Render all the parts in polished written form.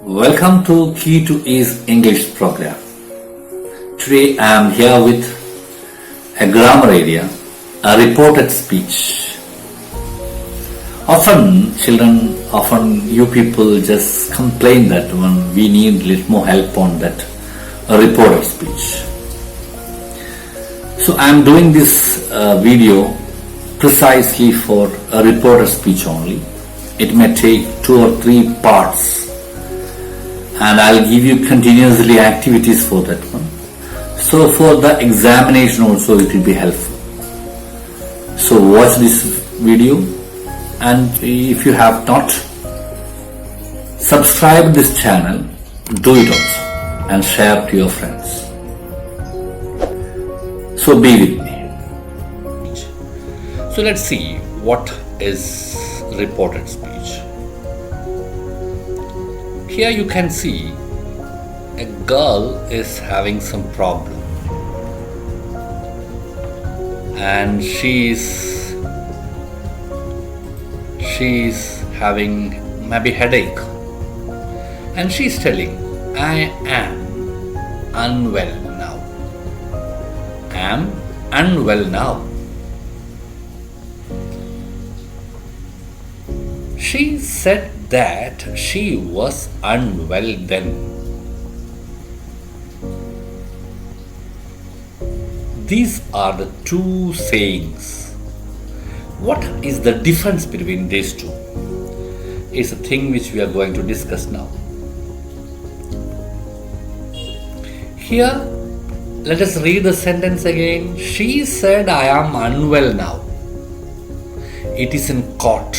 Welcome to Key to Ease English program. Today I am here with a grammar area, a reported speech. Often you people just complain that we need a little more help on that reported speech. So I am doing this video precisely for a reported speech only. It may take 2 or 3 parts, and I'll give you continuously activities for that one. So for the examination also it will be helpful. So watch this video, and if you have not subscribed this channel, do it also and share to your friends. So be with me. So let's see what is reported speech. Here you can see a girl is having some problem, and she's having maybe headache, and she's telling, I am unwell now. Am unwell now. She said that she was unwell then. These are the two sayings. What is the difference between these two? Is a thing which we are going to discuss now. Here, let us read the sentence again. She said, I am unwell now. It is in quote.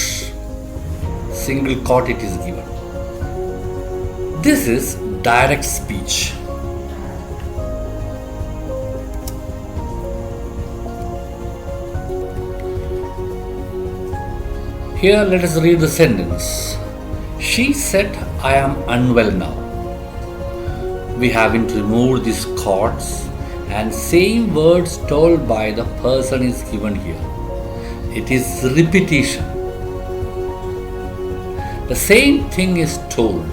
Single quote it is given. This is direct speech. Here let us read the sentence. She said, I am unwell now. We haven't removed these quotes, and same words told by the person is given here. It is repetition. The same thing is told.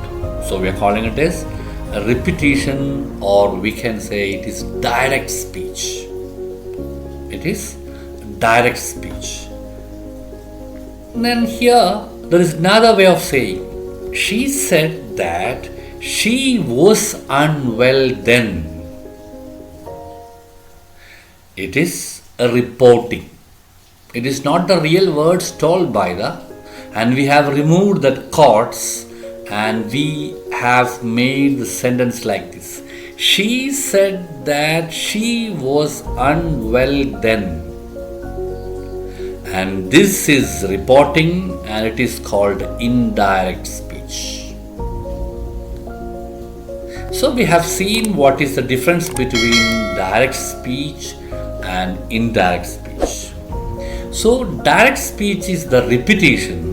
So we are calling it as a repetition, or we can say it is direct speech. It is direct speech. And then here there is another way of saying. She said that she was unwell then. It is a reporting. It is not the real words told by the, and we have removed that quotes, and we have made the sentence like this. She said that she was unwell then. And this is reporting, and it is called indirect speech. So we have seen what is the difference between direct speech and indirect speech. So direct speech is the repetition,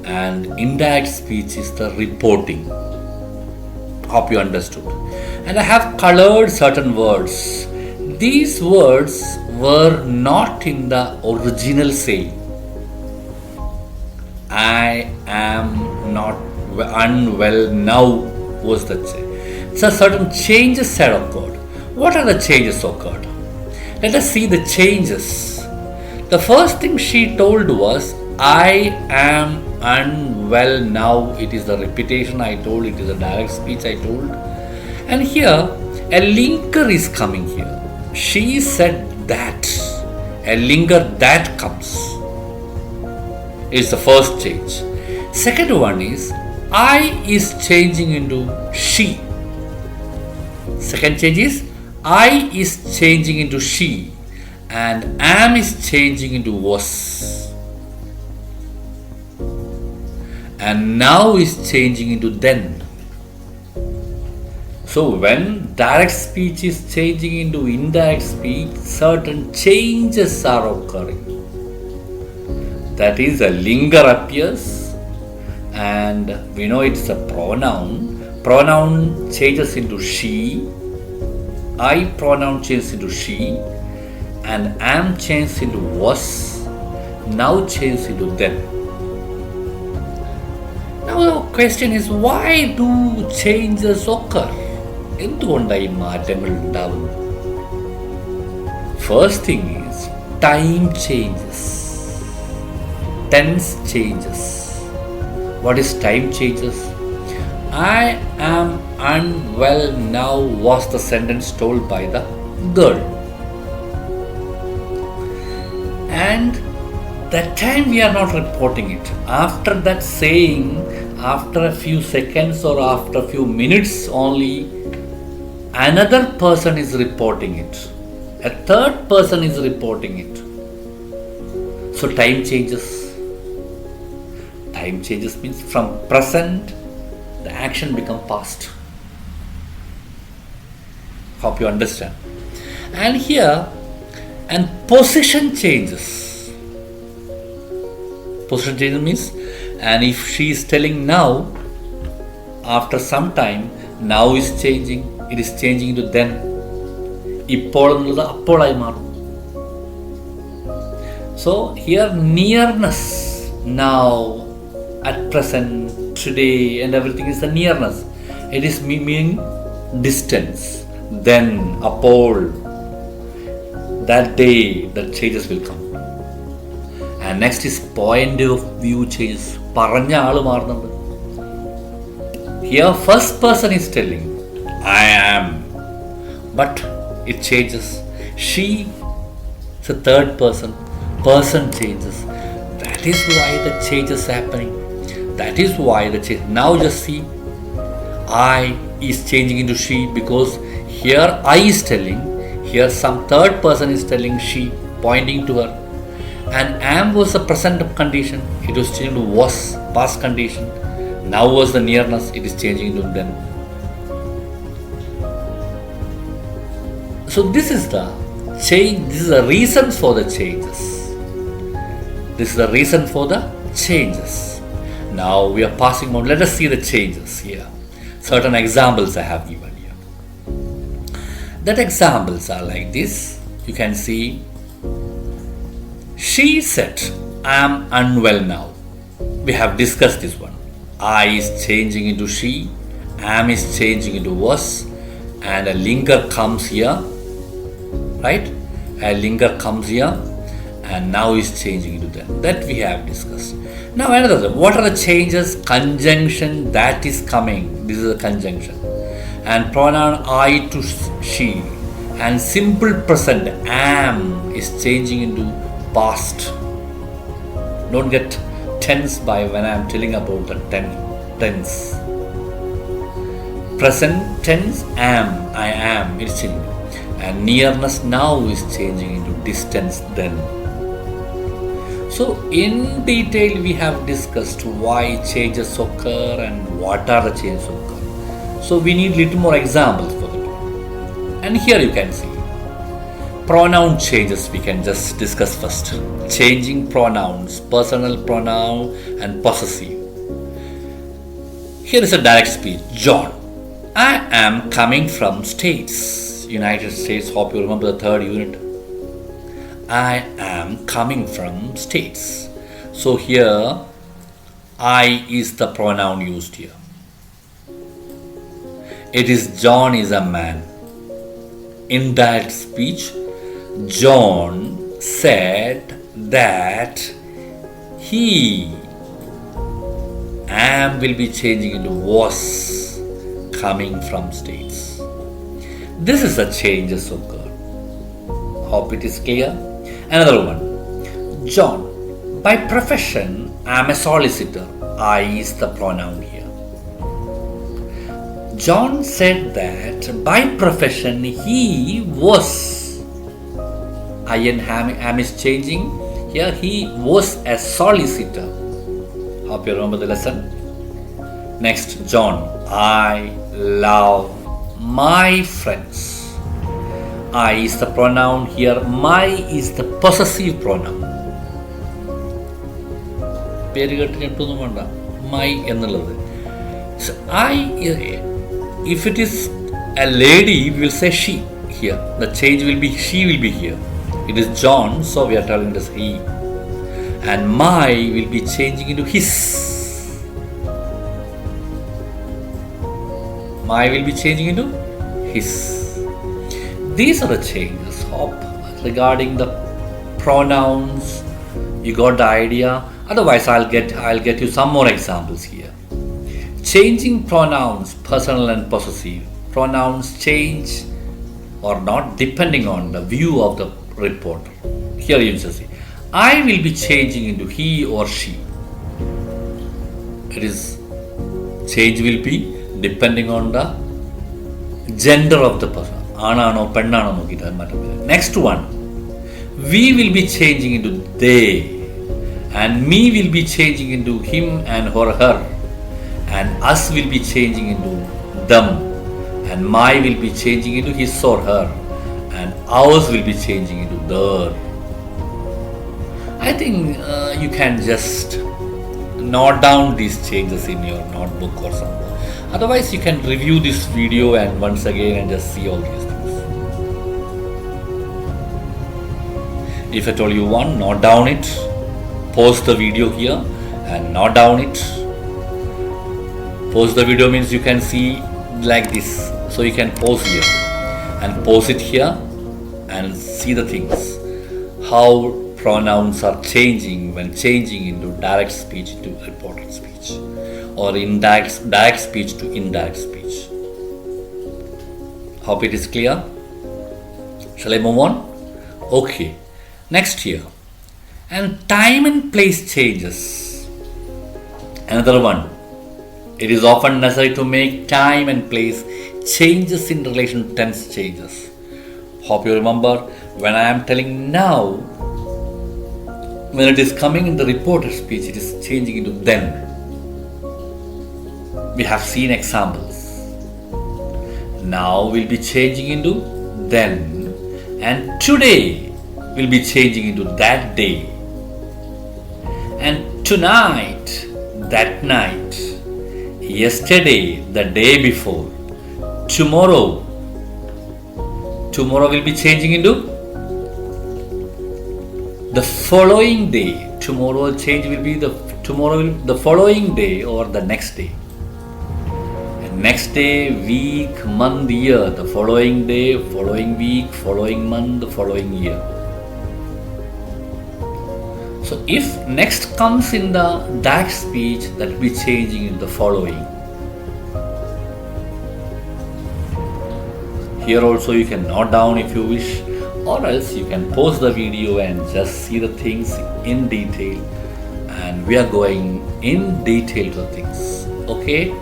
and indirect speech is the reporting. Hope you understood. And I have colored certain words. These words were not in the original saying. I am not unwell now was the say. So certain changes had occurred. What are the changes occurred? Let us see the changes. The first thing she told was, I am unwell now. It is the repetition I told, it is a direct speech I told. And here, a linker is coming here. She said that. A linker that comes. Is the first change. Second one is, I is changing into she. Second change is, I is changing into she, and am is changing into was, and now is changing into then. So when direct speech is changing into indirect speech, certain changes are occurring. That is, a linker appears, and we know it's a pronoun. Pronoun changes into she, I pronoun changes into she, and am changes into was, now changes into then. Now the question is, why do changes occur? എന്തുകൊണ്ടായി മാറ്റങ്ങൾ ഉണ്ടാവുന്നു? First thing is time changes, tense changes. What is time changes? I am unwell now was the sentence told by the girl. And that time we are not reporting it. After that saying, after a few seconds or after a few minutes only, another person is reporting it. A third person is reporting it. So time changes. Time changes means from present, the action becomes past. Hope you understand. And here, and position changes. Position changes means, and if she is telling now, after some time, now is changing, it is changing into then. ഇപ്പോൾ എന്നുള്ളത് അപ്പോളായി മാറും. So here nearness, now, at present, today, and everything is the nearness. It is meaning distance. Then, അപ്പോൾ, that day, the changes will come. And next is point of view changes. പറഞ്ഞ ആള് മാറുന്നുണ്ട്. Here first person is telling, I am. But it changes. She is a third person. Person changes. That is why the change is happening. That is why the change. Now just see, I is changing into she because here I is telling, here some third person is telling she, pointing to her. And am was the present condition. It was changing to was, past condition. Now was the nearness. It is changing into then. So this is the change. This is the reason for the changes. This is the reason for the changes. Now we are passing on. Let us see the changes here. Certain examples I have given here. That examples are like this. You can see. She said, I am unwell now. We have discussed this one. I is changing into she. Am is changing into was. And a linger comes here. Right? A linger comes here. And now is changing into that. That we have discussed. Now another. What are the changes? Conjunction that is coming. This is a conjunction. And pronoun I to she. And simple present am is changing into past. Don't get tense by when I am telling about the tense. Present tense am, I am, it's changing. And nearness now is changing into distance then. So in detail we have discussed why changes occur and what are the changes occur. So we need little more examples for that. And here you can see. Pronoun changes we can just discuss first. Changing pronouns, personal pronoun and possessive. Here is a direct speech. John, I am coming from States. United States. Hope you remember the third unit. I am coming from States. So here I is the pronoun used here. It is John is a man. Indirect speech. John said that he am will be changing into was coming from States. This is the changes occur. Hope it is clear. Another one. John, by profession I am a solicitor. I is the pronoun here. John said that by profession he was. I and am is changing. Here he was a solicitor. Hope you remember the lesson. Next, John. I love my friends. I is the pronoun here. My is the possessive pronoun. പേര് കേട്ട് ഞെട്ടൊന്നും വേണ്ട. My എന്നുള്ളത്. So I, if it is a lady, we will say she here. The change will be she will be here. It is John, so we are telling this he. and my will be changing into his. My will be changing into his. These are the changes. Hope regarding the pronouns you got the idea. Otherwise, I'll get you some more examples here. Changing pronouns, personal and possessive. Pronouns change or not depending on the view of the reporter. Here you just see, I will be changing into he or she. It is change will be depending on the gender of the person. Anano, pennano nokita matter. Next one, we will be changing into they, and me will be changing into him and or her, and us will be changing into them, and my will be changing into his or her, and ours will be changing into their. I think you can just note down these changes in your notebook or something. Otherwise, you can review this video and once again and just see all these things. If at all you want, note down it. Pause the video here and note down it. Pause the video means you can see like this. So you can pause here and pause it here and see the things. How pronouns are changing when changing into direct speech to reported speech, or direct speech to indirect speech. Hope it is clear. Shall I move on? Okay. Next here. And time and place changes. Another one. It is often necessary to make time and place changes in relation to tense changes. Hope you remember when I am telling now, when it is coming in the reported speech, it is changing into then. We have seen examples. Now we'll be changing into then, and today will be changing into that day, and tonight, that night, yesterday, the day before, tomorrow will be changing into the following day. Tomorrow change will be the following day or the next day. And next day, week, month, year, the following day, following week, following month, the following year. So if next comes in the direct speech, that will be changing in the following. Here also you can note down if you wish, or else you can pause the video and just see the things in detail, and we are going in detail to the things. Okay,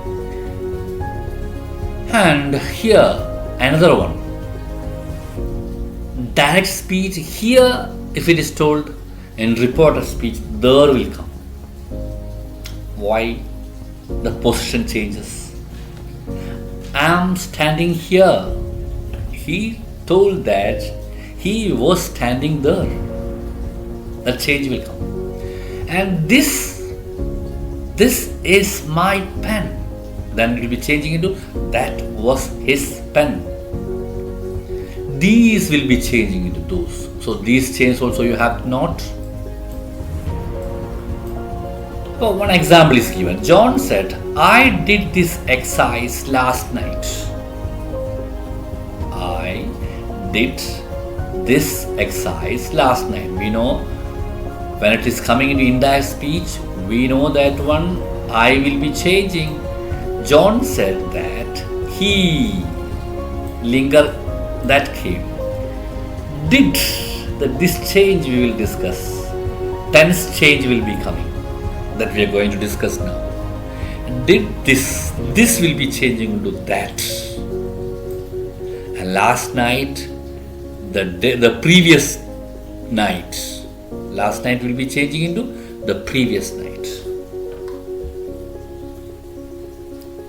and here another one, direct speech. Here if it is told in reported speech, there will come. Why? The position changes. I am standing here. He told that he was standing there. That change will come. And this is my pen. Then it will be changing into that was his pen. These will be changing into those. So these changes also you have to note. So one example is given. John said, I did this exercise last night. I did this exercise last night. We know when it is coming into indirect speech, we know that one I will be changing. John said that he, linger that came. Did, that this change we will discuss. Tense change will be coming, that we are going to discuss now. Did this will be changing into that. And last night, the previous night. Last night will be changing into the previous night.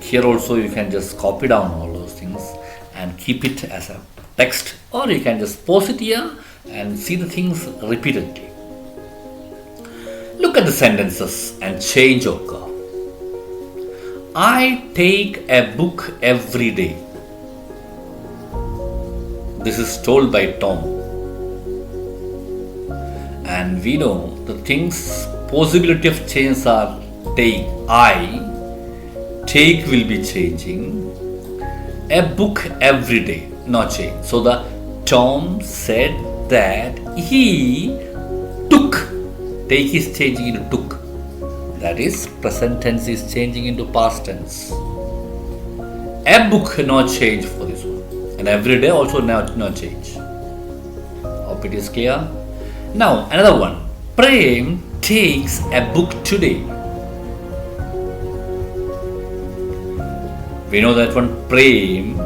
Here also you can just copy down all those things and keep it as a text, or you can just pause it here and see the things repeatedly. Look at the sentences and change occur. I take a book every day. This is told by Tom. And we know the things possibility of change are take. Take will be changing. A book every day, no change. So the Tom said that he took. Take is changing into took. That is present tense is changing into past tense. A book, no change for this one. And every day also no change. Hope it is clear. Now another one. Prem takes a book today. We know that one. Prem.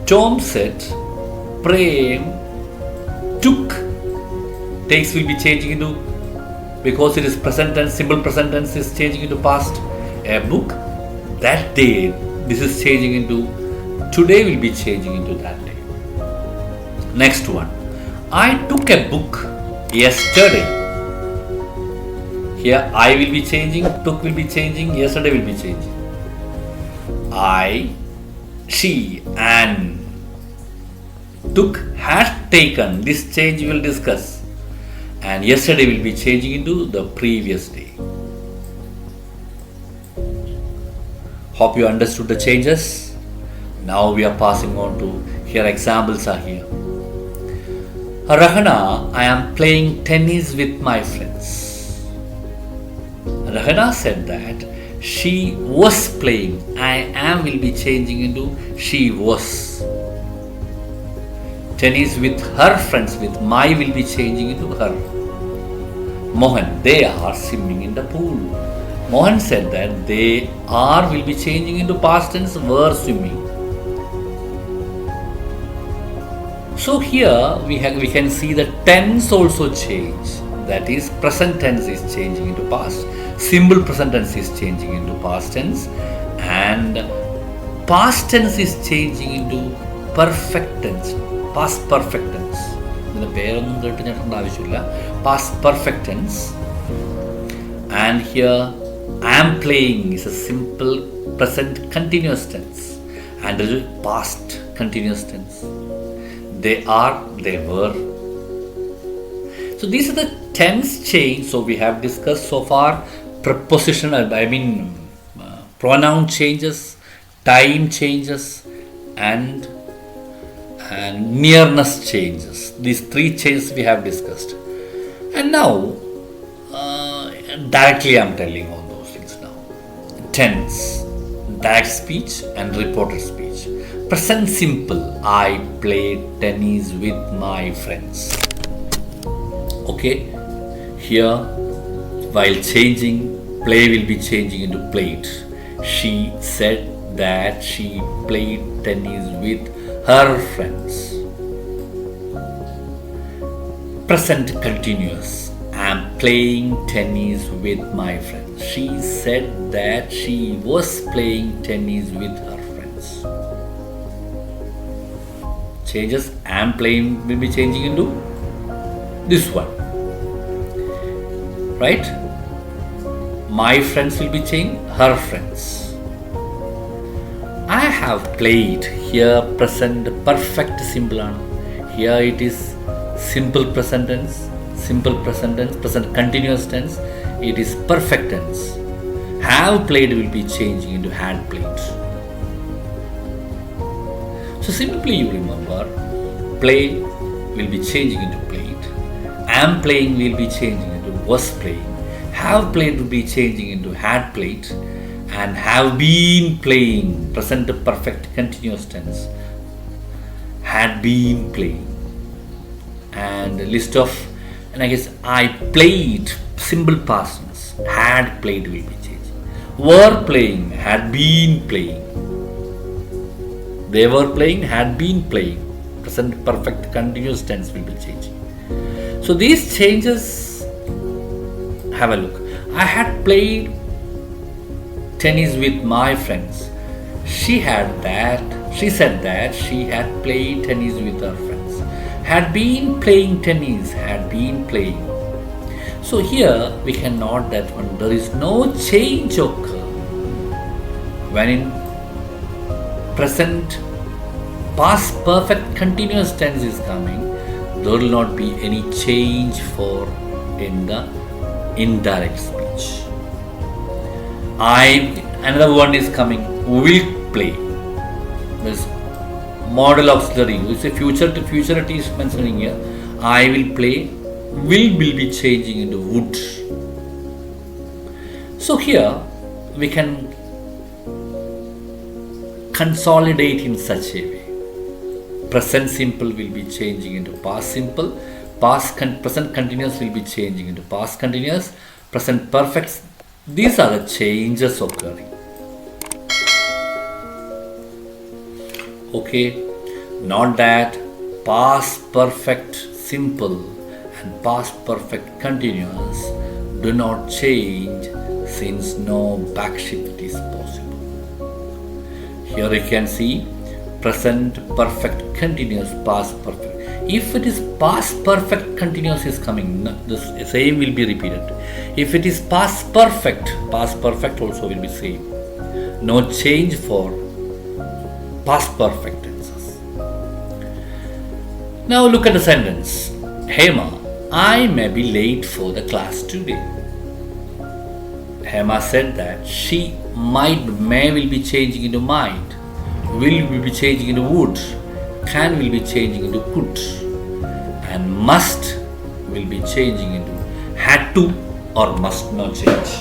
Tom said Prem took. Takes will be changing into, because it is present tense, simple present tense is changing into past. A book that day, this is changing into today, will be changing into that day. Next one. I took a book yesterday. Here I will be changing, took will be changing, yesterday will be changing. I, she, and took had taken. This change we will discuss. And yesterday will be changing into the previous day. Hope you understood the changes. Now we are passing on to, here examples are here. Rahana, I am playing tennis with my friends. Rahana said that she was playing. I am will be changing into she was. Tennis with her friends, with my will be changing into her. Mohan, they are swimming in the pool. Mohan said that they are will be changing into past tense, were swimming. So here we can see the tense also change. That is present tense is changing into past. Simple present tense is changing into past tense. And past tense is changing into perfect tense. Past perfect tense. Past perfect tense. And here I am playing is a simple present continuous tense. And the past continuous tense. They are, they were. So these are the tense change. So we have discussed so far prepositional, pronoun changes, time changes, and nearness changes. These three changes we have discussed. And now, directly I am telling all those things now. Tense, direct speech and reported speech. Present simple, I played tennis with my friends. Okay, here while changing, play will be changing into played. She said that she played tennis with her friends. Present continuous, I am playing tennis with my friends. She said that she was playing tennis with her friends. Changes, I am playing will be changing into this one. Right? My friends will be changing her friends. I have played, here present perfect simple. Here it is simple present tense, present continuous tense. It is perfect tense. Have played will be changing into had played. So simply you remember, play will be changing into played. Am playing will be changing into was playing. Have played will be changing into had played. And have been playing, present perfect continuous tense, had been playing. And a list of, and I guess I played, simple past tense, had played will be changing. Were playing, had been playing. They were playing, had been playing. Present perfect continuous tense will be changing. So these changes, have a look. I had played tennis with my friends. She said that she had played tennis with her friends. Had been playing tennis, had been playing. So here we can note that one, there is no change occur when in present past perfect continuous tense is coming. there will not be any change for in the indirect speech. Another one is coming, will play. This model auxiliary, it's a future to future it is mentioning here. I will play, will be changing into would. So here we can consolidate in such a way. Present simple will be changing into past simple, present continuous will be changing into past continuous, present perfect. These are the changes occurring. Okay, not that past perfect simple and past perfect continuous do not change, since no backshift is possible. Here you can see present perfect continuous, past perfect. If it is past perfect continuous is coming, the same will be repeated. If it is past perfect also will be same. No change for past perfect tenses. Now look at the sentence. Hema, I may be late for the class today. Hema said that she may will be changing into might, will be changing into would, can will be changing into could, and must will be changing into had to or must not change.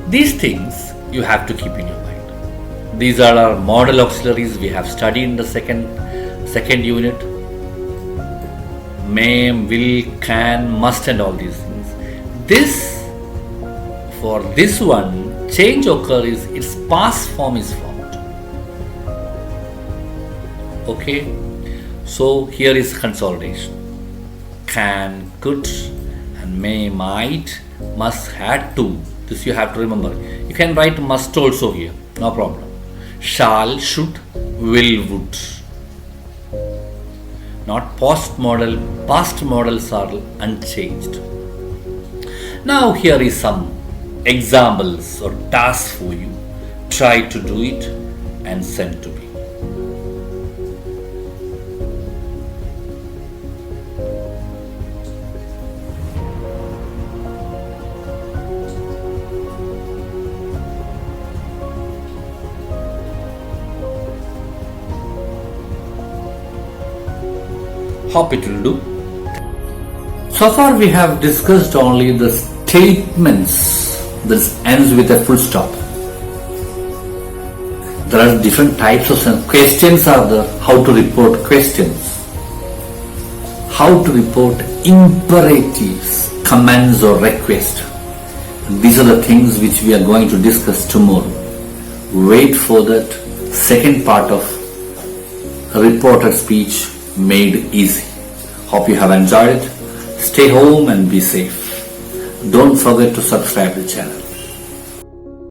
These things you have to keep in your mind. These are our model auxiliaries we have studied in the second unit. May, will, can, must, and all these things. For this one, change occurs, its past form is formed. Okay, so here is consolidation. Can, could, and may, might, must, had to. This you have to remember. You can write must also here, no problem. Shall, should, will, would. Not past models are unchanged. Now here is some examples or tasks for you. Try to do it and send to me. Hope it will do. So far we have discussed only the statements that ends with a full stop. There are different types of questions are there. How to report questions, how to report imperatives, commands or requests. These are the things which we are going to discuss tomorrow. Wait for that second part of reported speech made easy. Hope you have enjoyed it. Stay home and be safe. Don't forget to subscribe to the channel.